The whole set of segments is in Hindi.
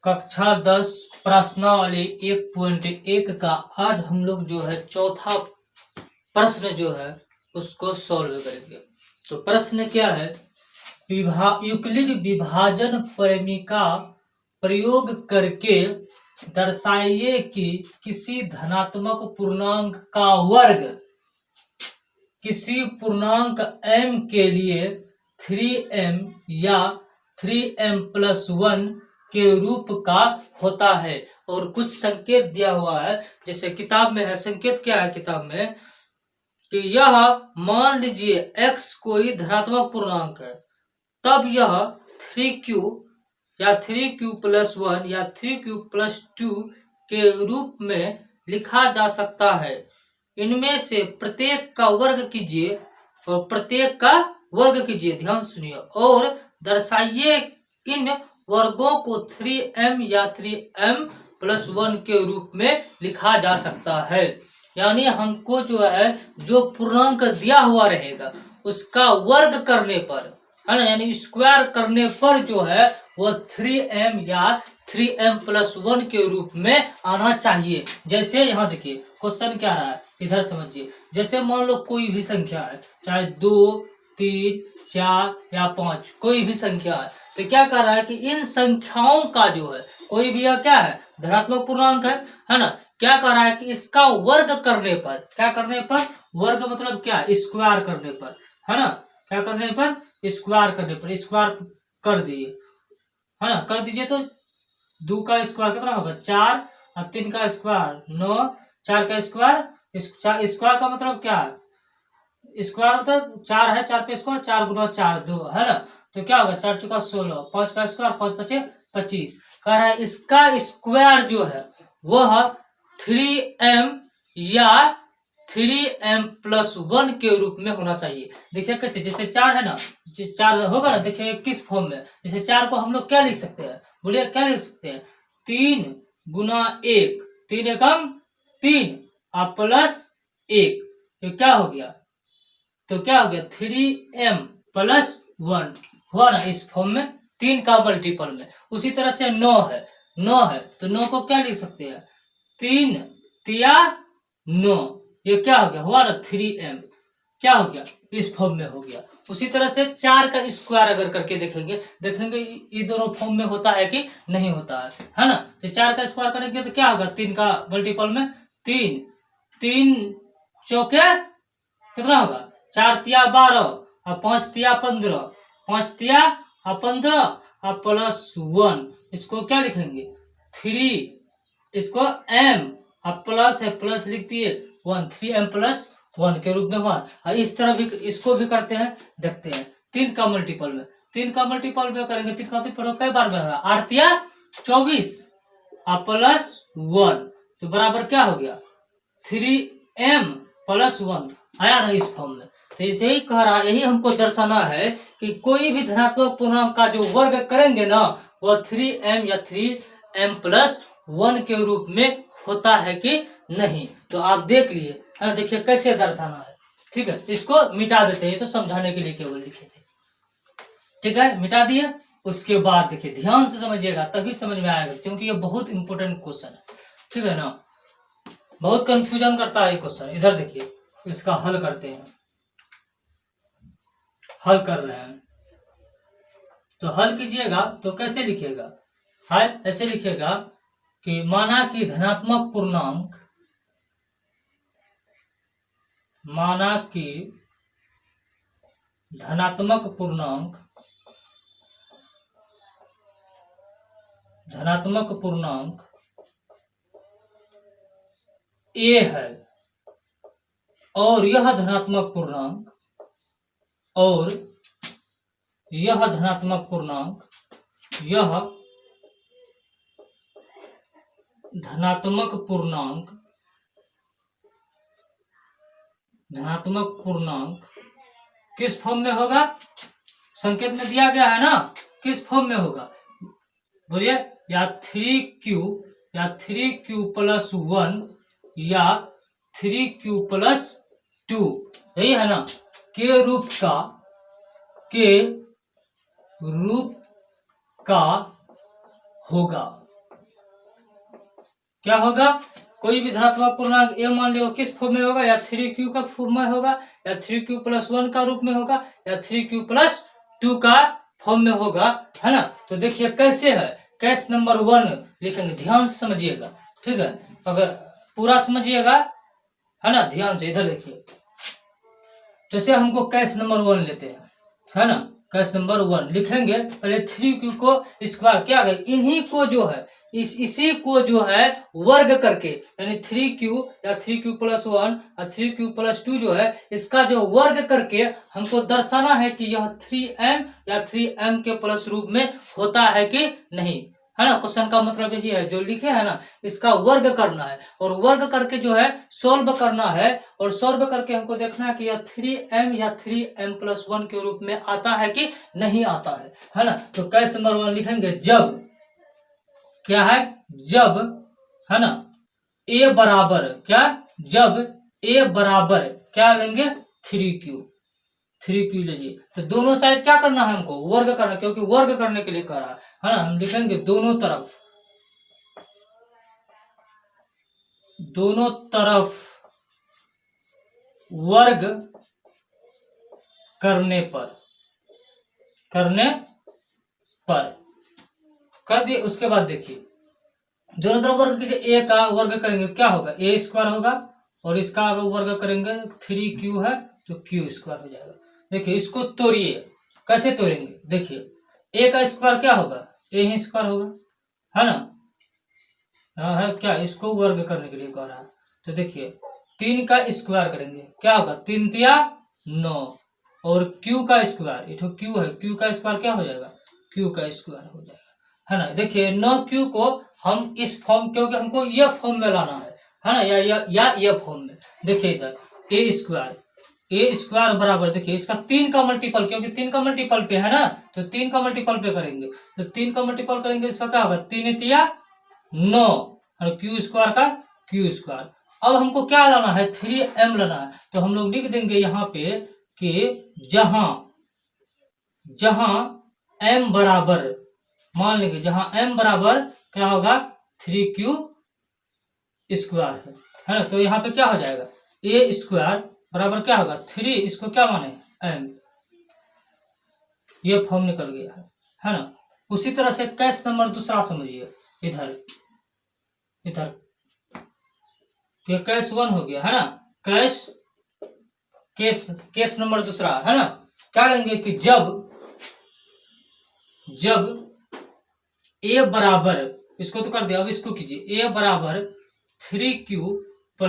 कक्षा 10 प्रश्नावली 1.1 का आज हम लोग जो है चौथा प्रश्न जो है उसको सॉल्व करेंगे। तो प्रश्न क्या है, यूक्लिड विभाजन प्रमेय का प्रयोग करके दर्शाइए कि किसी धनात्मक पूर्णांक का वर्ग किसी पूर्णांक m के लिए 3m या 3m+1 के रूप का होता है। और कुछ संकेत दिया हुआ है, जैसे किताब में है। संकेत क्या है किताब में कि यह मान लीजिए x कोई धनात्मक पूर्णांक है, तब यह 3q या 3q+1 या 3q+2 के रूप में लिखा जा सकता है। इनमें से प्रत्येक का वर्ग कीजिए और प्रत्येक का वर्ग कीजिए, ध्यान सुनिए, और दर्शाइए इन वर्गों को 3m या 3m+1 के रूप में लिखा जा सकता है। यानी हमको जो है जो पूर्णांक दिया हुआ रहेगा उसका वर्ग करने पर, है ना, यानी स्क्वायर करने पर जो है वो 3m या 3m+1 के रूप में आना चाहिए। जैसे यहाँ देखिए क्वेश्चन क्या रहा है, इधर समझिए। जैसे मान लो कोई भी संख्या है, चाहे 2, 3, 4 या 5, कोई भी संख्या है, तो क्या कर रहा है कि इन संख्याओं का जो है कोई भी यह क्या है धनात्मक पूर्णांक है ना, क्या कर रहा है कि इसका वर्ग करने पर, क्या करने पर, वर्ग मतलब क्या, स्क्वायर करने पर, है ना, क्या करने पर, स्क्वायर करने पर, स्क्वायर कर दिए, है ना, कर दीजिए। तो 2 का स्क्वायर कितना होगा 4, और 3 का स्क्वायर 9, 4 का स्क्वायर, स्क्वायर का मतलब क्या है, स्क्वायर मतलब 4 है, 4 पे स्क्वायर, 4 गुना 4 2, है ना, तो क्या होगा 4 चौका 16, 5 का स्क्वायर 5 पचे 25। कह रहा है इसका स्क्वायर जो है वह 3m या 3m+1 के रूप में होना चाहिए। देखिए कैसे, जैसे 4 है ना, 4 होगा ना, देखिए किस फॉर्म में, जैसे 4 को हम लोग क्या लिख सकते हैं, बोलिए क्या लिख सकते हैं, 3 गुना 1, 3 एकम 3 और +1, तो क्या हो गया, तो क्या हो गया 3m+1 हुआ ना, इस फॉर्म में 3 का मल्टीपल में। उसी तरह से 9 है, 9 है तो 9 को क्या लिख सकते हैं, 3 तिया 9, ये क्या हो गया, हुआ ना 3m, क्या हो गया, इस फॉर्म में हो गया। उसी तरह से 4 का स्क्वायर अगर करके देखेंगे ये दोनों फॉर्म में होता है कि नहीं होता है ना। तो 4 का स्क्वायर करेंगे तो क्या होगा, 3 का मल्टीपल में 3, 3 चौके कितना होगा, 4 तिया 12 और 5 तिया 15, 5 तिया और 15 और +1, इसको क्या लिखेंगे 3, इसको m और प्लस है, प्लस लिख दिए 1, 3m+1 के रूप में 1। और इस तरह भी इसको भी करते हैं, देखते हैं 3 का मल्टीपल में, 3 का मल्टीपल में करेंगे, 3 का मल्टीपल कई बार में होगा, 8 तिया 24 और +1, तो बराबर क्या हो गया 3m+1 आया ना इस फॉर्म में। तो इसे ही कह रहा, यही हमको दर्शाना है कि कोई भी धनात्मक पूर्णांक का जो वर्ग करेंगे ना वह 3m या 3m+1 के रूप में होता है कि नहीं। तो आप देख लिए, देखिए कैसे दर्शाना है, ठीक है। इसको मिटा देते हैं, तो समझाने के लिए केवल लिखे थे, ठीक है, मिटा दिए। उसके बाद देखिए ध्यान से समझिएगा तभी समझ में आएगा, क्योंकि ये बहुत इंपॉर्टेंट क्वेश्चन है, ठीक है ना, बहुत कंफ्यूजन करता है ये क्वेश्चन। इधर देखिए इसका हल करते हैं, हल कर रहे हैं। तो हल कीजिएगा तो कैसे लिखिएगा, हल ऐसे लिखिएगा कि माना कि धनात्मक पूर्णांक, माना कि धनात्मक पूर्णांक, धनात्मक पूर्णांक a है और यह धनात्मक पूर्णांक, और यह धनात्मक पूर्णांक, यह धनात्मक पूर्णांक, धनात्मक पूर्णांक किस फॉर्म में होगा, संकेत में दिया गया है ना, किस फॉर्म में होगा, बोलिए, या 3q या 3q+1 या 3q+2, यही है ना, के रूप का होगा, क्या होगा, कोई भी धनात्मक पूर्णांक ए मान लियो किस फॉर्म में होगा, या 3q का फॉर्म में होगा, या 3q + 1 का रूप में होगा, या 3q + 2 का फॉर्म में होगा, है ना। तो देखिए कैसे है, केस नंबर 1 लिखेंगे, ध्यान से समझिएगा, ठीक है। अगर पूरा समझिएगा, है ना, ध्यान से। इधर देखिए, जैसे हमको केस नंबर 1 लेते हैं, है ना। केस नंबर 1 लिखेंगे, पहले 3q को स्क्वायर क्या है, इन्हीं को जो है इसी को जो है वर्ग करके, यानी 3q या 3q + 1 या 3q + 2 जो है इसका जो वर्ग करके हमको दर्शाना है कि यह 3m या 3m के प्लस रूप में होता है कि नहीं, है ना। क्वेश्चन का मतलब यही है, जो लिखे है ना इसका वर्ग करना है, और वर्ग करके जो है सोल्व करना है, और सोल्व करके हमको देखना है कि यह 3m या 3m + 1 के रूप में आता है कि नहीं आता है ना। तो केस नंबर 1 लिखेंगे, जब क्या है, जब, है ना, a बराबर क्या, जब a बराबर क्या लेंगे 3q लीजिए। तो दोनों साइड क्या करना है हमको, वर्ग करना, क्योंकि वर्ग करने के लिए कह रहा है ना। हम लिखेंगे दोनों तरफ वर्ग करने पर कर दिए। उसके बाद देखिए दोनों तरफ वर्ग कीजिए, a का वर्ग करेंगे क्या होगा, a² होगा, और इसका अगर वर्ग करेंगे 3q है तो q² हो जाएगा। देखिए इसको तोड़िए, कैसे तोड़ेंगे, देखिए a का स्क्वायर क्या होगा, a ही स्क्वायर होगा, है ना। है क्या, इसको वर्ग करने के लिए कह रहा है। तो देखिए 3 का स्क्वायर करेंगे क्या होगा, 3 तिया 9, और q का स्क्वायर, ये q है, q का स्क्वायर क्या हो जाएगा, q का स्क्वायर हो जाएगा, है ना। देखिए 9q को हम इस फॉर्म, क्योंकि हमको ये फॉर्म में लाना है ना, या ये फॉर्म में। देखिए इधर a² बराबर, देखिए इसका 3 का मल्टीपल, क्योंकि 3 का मल्टीपल पे है ना, तो 3 का मल्टीपल पे करेंगे, तो 3 का मल्टीपल करेंगे, इसका क्या होगा, 3 तिया 9, और q² का q²। अब हमको क्या लाना है, 3m लाना है। तो हम लोग लिख देंगे यहाँ पे कि जहां m बराबर, मान लेंगे जहां m बराबर क्या होगा 3q² है ना। तो यहाँ पे क्या हो जाएगा, a² बराबर क्या होगा 3, इसको क्या माने m, ये फॉर्म निकल गया है ना। उसी तरह से केस नंबर दूसरा समझिए, इधर ये केस 1 हो गया, है ना। केस नंबर दूसरा, है ना। क्या लेंगे कि जब a बराबर, इसको तो कर दिया, अब इसको कीजिए, a बराबर 3q +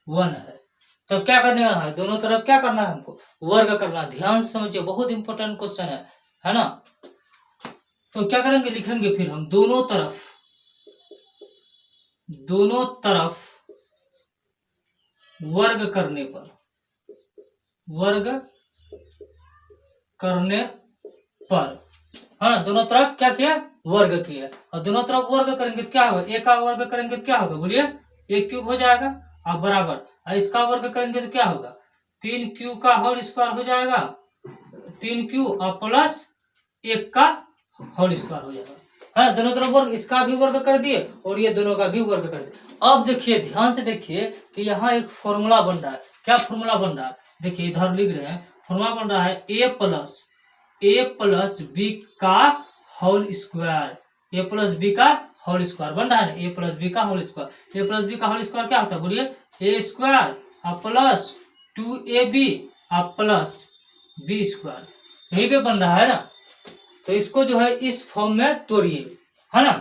1 है, तब क्या करने वाला है, दोनों तरफ क्या करना है हमको, वर्ग करना। ध्यान से समझिए, बहुत इंपॉर्टेंट क्वेश्चन है ना। तो क्या करेंगे, लिखेंगे फिर हम दोनों तरफ वर्ग करने पर, है ना। दोनों तरफ क्या किया, वर्ग किया, और दोनों तरफ वर्ग करेंगे तो क्या होगा, a का वर्ग करेंगे तो क्या होगा, बोलिए a³ हो जाएगा, अब बराबर, इसका वर्ग करेंगे तो क्या होगा, 3q का होल स्क्वायर हो जाएगा, 3q और प्लस 1 का होल स्क्वायर हो जाएगा, है ना। दोनों तरफ वर्ग, इसका भी वर्ग कर दिए और ये दोनों का भी वर्ग कर दिए। अब देखिए ध्यान से देखिए कि यहाँ एक फॉर्मूला बन रहा है। क्या फॉर्मूला बन रहा है, देखिए इधर लिख रहे हैं, फॉर्मूला बन रहा है a प्लस b का whole square, a plus b का होल स्क्वायर बन रहा है ना, a प्लस b का whole square. a plus b का होल स्क्वायर क्या होता है, बोलिए a² plus 2ab plus b², यही पे बन रहा है ना। तो इसको जो है इस फॉर्म में तोड़िए, है ना।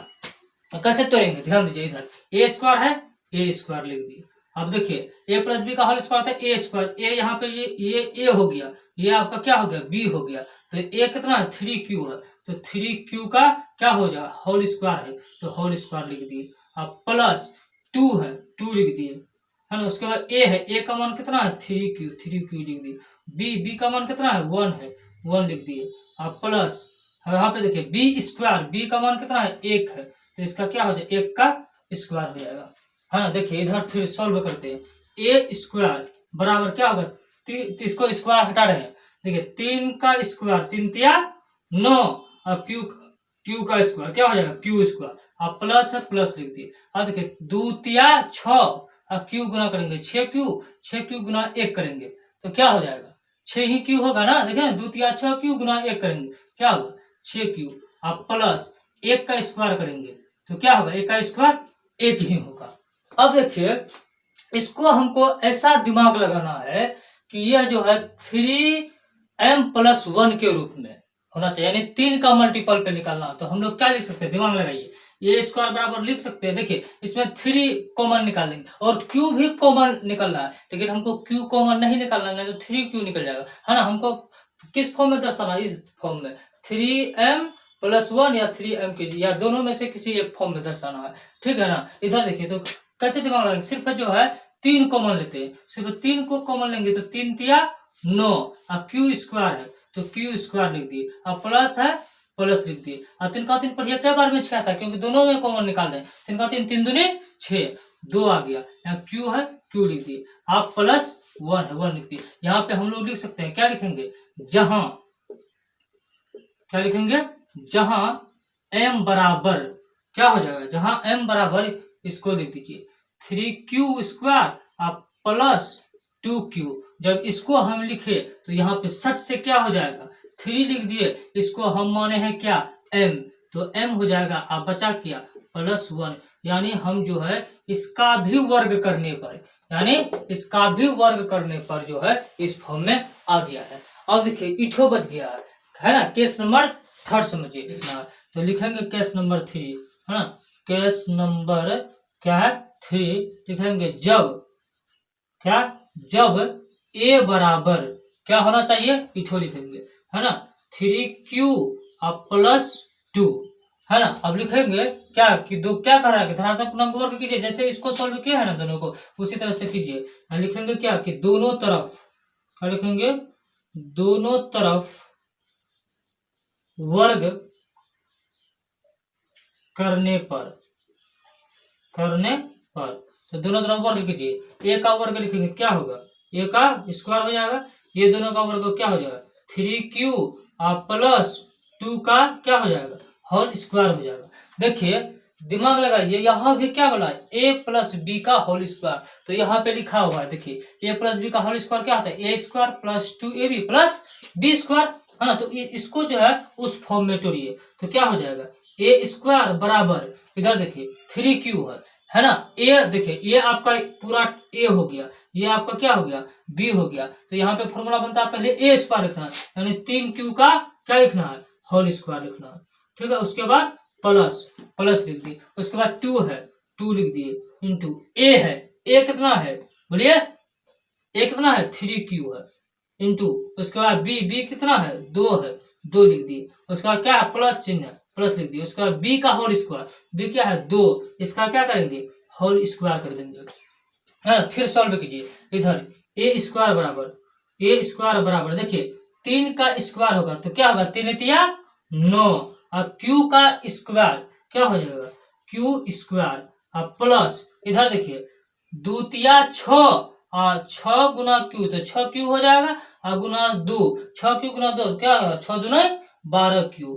तो कैसे तोड़ेंगे, ध्यान दीजिए, इधर a² है, a² लिख दिए। अब देखिए a प्लस बी का होल स्क्वायर था a², a यहाँ पे ये a हो गया, ये आपका क्या हो गया, b हो गया। तो a कितना है, 3q है, तो 3q का क्या हो जाएगा, होल स्क्वायर है, तो होल स्क्वायर लिख दिए। अब प्लस 2 है, 2 लिख दिए, है ना। उसके बाद a है, a का मान कितना है 3q लिख दिए। b का मान कितना है 1 है, 1 लिख दिए। अब प्लस यहाँ पे देखिए b², b का मान कितना है 1 है, तो इसका क्या हो जाएगा 1 का स्क्वायर हो जाएगा, है ना। देखिए इधर फिर सॉल्व करते हैं, a² बराबर क्या होगा, इसको स्क्वायर हटा रहे हैं, देखिए 3 का स्क्वायर 3 तिया 9, और q का स्क्वायर क्या हो जाएगा q², अब प्लस है, प्लस लिख दिए। अब देखिए द्वितीया 6, अब क्यू गुना करेंगे 6 क्यू गुना 1 करेंगे तो क्या हो जाएगा, 6 ही क्यू होगा ना। देखिए ना, द्वितीया 6 क्यू गुना 1 करेंगे क्या होगा 6 क्यू। अब प्लस 1 का स्क्वायर करेंगे तो क्या होगा, 1 का स्क्वायर 1 ही होगा। अब देखिए इसको हमको ऐसा दिमाग लगाना है कि यह जो है 3m+1 के रूप में होना चाहिए, यानी 3 का मल्टीपल पे निकालना। तो हम लोग क्या लिख सकते हैं, दिमाग लगाइए, ये स्क्वायर बराबर लिख सकते हैं। देखिए इसमें 3 कॉमन निकाल देंगे और q भी कॉमन निकल रहा है, लेकिन हमको q कॉमन नहीं निकालना, नहीं तो 3q निकल जाएगा, है ना। हमको किस फॉर्म में दर्शाना, इस फॉर्म में 3m+1 या 3m के, या दोनों में से किसी एक फॉर्म में दर्शाना है, ठीक है ना। इधर देखिए तो कैसे दिमाग लगाएंगे, सिर्फ जो है 3 कॉमन लेते हैं, सिर्फ 3 को कॉमन लेंगे तो 3 तिया 9, अब क्यू स्क्वायर है तो क्यू स्क्वायर लिख दिए, अब प्लस है प्लस लिख दिए। अब 3 का 3 पढ़िए कई बार में 6 आता है, क्योंकि दोनों में कॉमन निकाल रहे हैं। 3 का 3 3 दूनी 6, 2 आ गया, यहाँ क्यू है क्यू लिख दिए, आप प्लस 1 है 1 लिख दिए। यहाँ पे हम लोग लिख सकते हैं, क्या लिखेंगे, जहां क्या लिखेंगे, जहां m बराबर क्या हो जाएगा, जहां m बराबर, इसको लिख दीजिए 3q स्क्वायर आप प्लस 2q। जब इसको हम लिखे तो यहाँ पे सट से क्या हो जाएगा, 3 लिख दिए, इसको हम माने हैं क्या m, तो m हो जाएगा, आप बचा किया +1, यानी हम जो है इसका भी वर्ग करने पर, यानी इसका भी वर्ग करने पर जो है इस फॉर्म में आ गया है। अब देखिए इठो बच गया है ना। केस नंबर 3 समझिए लिखना, तो लिखेंगे केस नंबर 3, है ना। केस नंबर क्या है 3 लिखेंगे, जब a बराबर क्या होना चाहिए, इठो लिखेंगे, है ना, 3q अब +2, है ना। अब लिखेंगे क्या कि दो क्या कर रहा है, धनात्मक पूर्णांक वर्ग कीजिए, जैसे इसको सॉल्व किया है ना दोनों को, उसी तरह से कीजिए। लिखेंगे क्या कि दोनों तरफ, क्या लिखेंगे, दोनों तरफ वर्ग करने पर, तो दोनों तरफ वर्ग कीजिए। a का वर्ग लिखेंगे क्या होगा, a का स्क्वायर हो जाएगा, ये दोनों का वर्ग क्या हो जाएगा 3q और +2 का क्या हो जाएगा, होल स्क्वायर हो जाएगा। देखिए दिमाग लगाइए, यहाँ भी क्या बोला है, a + b का होल स्क्वायर, तो यहाँ पे लिखा हुआ है, देखिए a + b का होल स्क्वायर क्या होता है, a² + 2ab + b², है ना। तो इसको जो है उस फॉर्म में तोड़िए तो क्या हो जाएगा, a² बराबर, इधर देखिए 3q है ना। a देखिए ये आपका पूरा a हो गया, ये आपका क्या हो गया b हो गया, तो यहाँ पे फॉर्मूला बनता है, पहले a² लिखना है, यानी 3q का क्या लिखना है, होल स्क्वायर लिखना है, ठीक है। उसके बाद प्लस लिख दिए, उसके बाद 2 है 2 लिख दिए, इंटू a है, a कितना है बोलिए, a कितना है 3q है, इंटू उसके बाद b कितना है 2 है, 2 लिख दिए, उसके बाद क्या है प्लस चिन्ह है, प्लस लिख दिए, उसके बाद b का होल स्क्वायर, b क्या है 2, इसका क्या करेंगे होल स्क्वायर कर देंगे, है। फिर सॉल्व कीजिए, इधर a² बराबर देखिए 3 का स्क्वायर होगा तो क्या होगा 3 तिया 9, और q का स्क्वायर क्या हो जाएगा q² और प्लस इधर देखिए द्वितीया 6 और 6 गुना q, तो 6q हो जाएगा, और गुना 2, 6q गुना 2 क्या होगा 6 दूना 12q,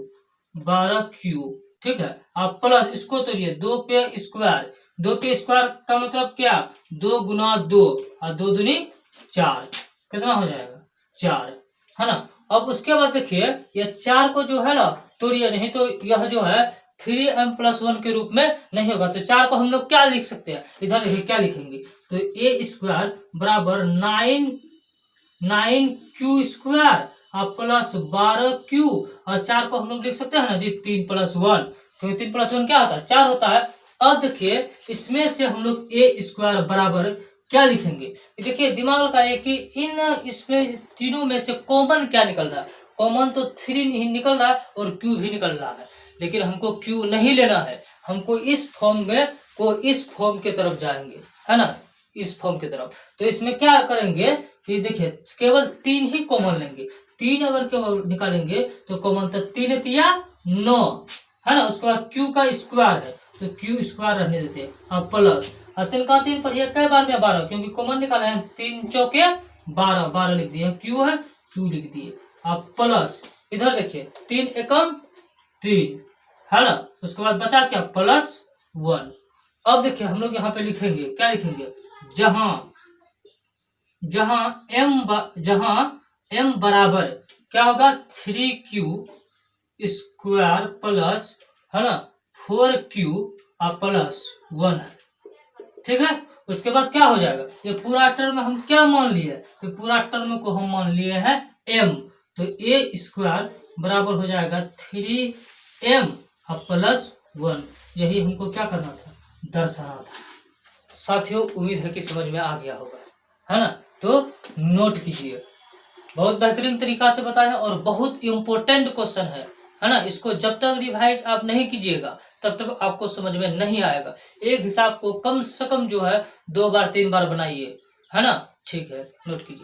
ठीक है। अब प्लस इसको तोड़िए, 2 पे स्क्वायर, 2 के स्क्वायर का मतलब क्या 2 गुना 2 और 2 दूनी 4, कितना हो जाएगा 4, है ना। अब उसके बाद देखिए ये 4 को जो है ना तोड़िए, नहीं तो यह जो है 3m+1 के रूप में नहीं होगा, तो 4 को हम लोग क्या लिख सकते हैं, इधर देखिए क्या लिखेंगे, तो a² बराबर 9q² और प्लस 12q, और 4 को हम लोग लिख सकते हैं ना जी 3+1, क्योंकि 3+1 क्या होता है 4 होता है। अब देखिए इसमें से हम लोग a² बराबर क्या लिखेंगे, देखिए दिमाग लगाइए कि इन इसमें तीनों में से कॉमन क्या निकल रहा है, कॉमन तो 3 ही निकल रहा है और q भी निकल रहा है, लेकिन हमको q नहीं लेना है, हमको इस फॉर्म के तरफ जाएंगे, है ना, इस फॉर्म की तरफ। तो इसमें क्या करेंगे कि देखिए केवल 3 ही कॉमन लेंगे, 3 अगर केवल निकालेंगे तो कॉमन तो 3 तिया 9, है ना। उसके बाद q का स्क्वायर है तो q² रहने देते हैं, हाँ प्लस, और 3 का 3 पढ़िए कई बार में 12, क्योंकि कॉमन निकाले हैं, 3 चौके 12 लिख दिए, q है q लिख दिए, अब प्लस इधर देखिए 3 एकम 3, है ना। उसके बाद बचा क्या, +1। अब देखिए हम लोग यहाँ पे लिखेंगे, क्या लिखेंगे, जहां m बराबर क्या होगा, 3q स्क्वायर प्लस, है ना, 4q और +1 है। ठीक है। उसके बाद क्या हो जाएगा, ये पूरा टर्म हम क्या मान लिए, ये पूरा टर्म को हम मान लिए हैं m, तो a स्क्वायर बराबर हो जाएगा 3m और +1। यही हमको क्या करना था, दर्शाना था। साथियों उम्मीद है कि समझ में आ गया होगा, है ना। तो नोट कीजिए, बहुत बेहतरीन तरीका से बताया और बहुत इंपॉर्टेंट क्वेश्चन है ना। इसको जब तक रिवाइज आप नहीं कीजिएगा तब तक आपको समझ में नहीं आएगा। एक हिसाब को कम से कम जो है 2 बार 3 बार बनाइए, है ना। ठीक है, नोट कीजिए।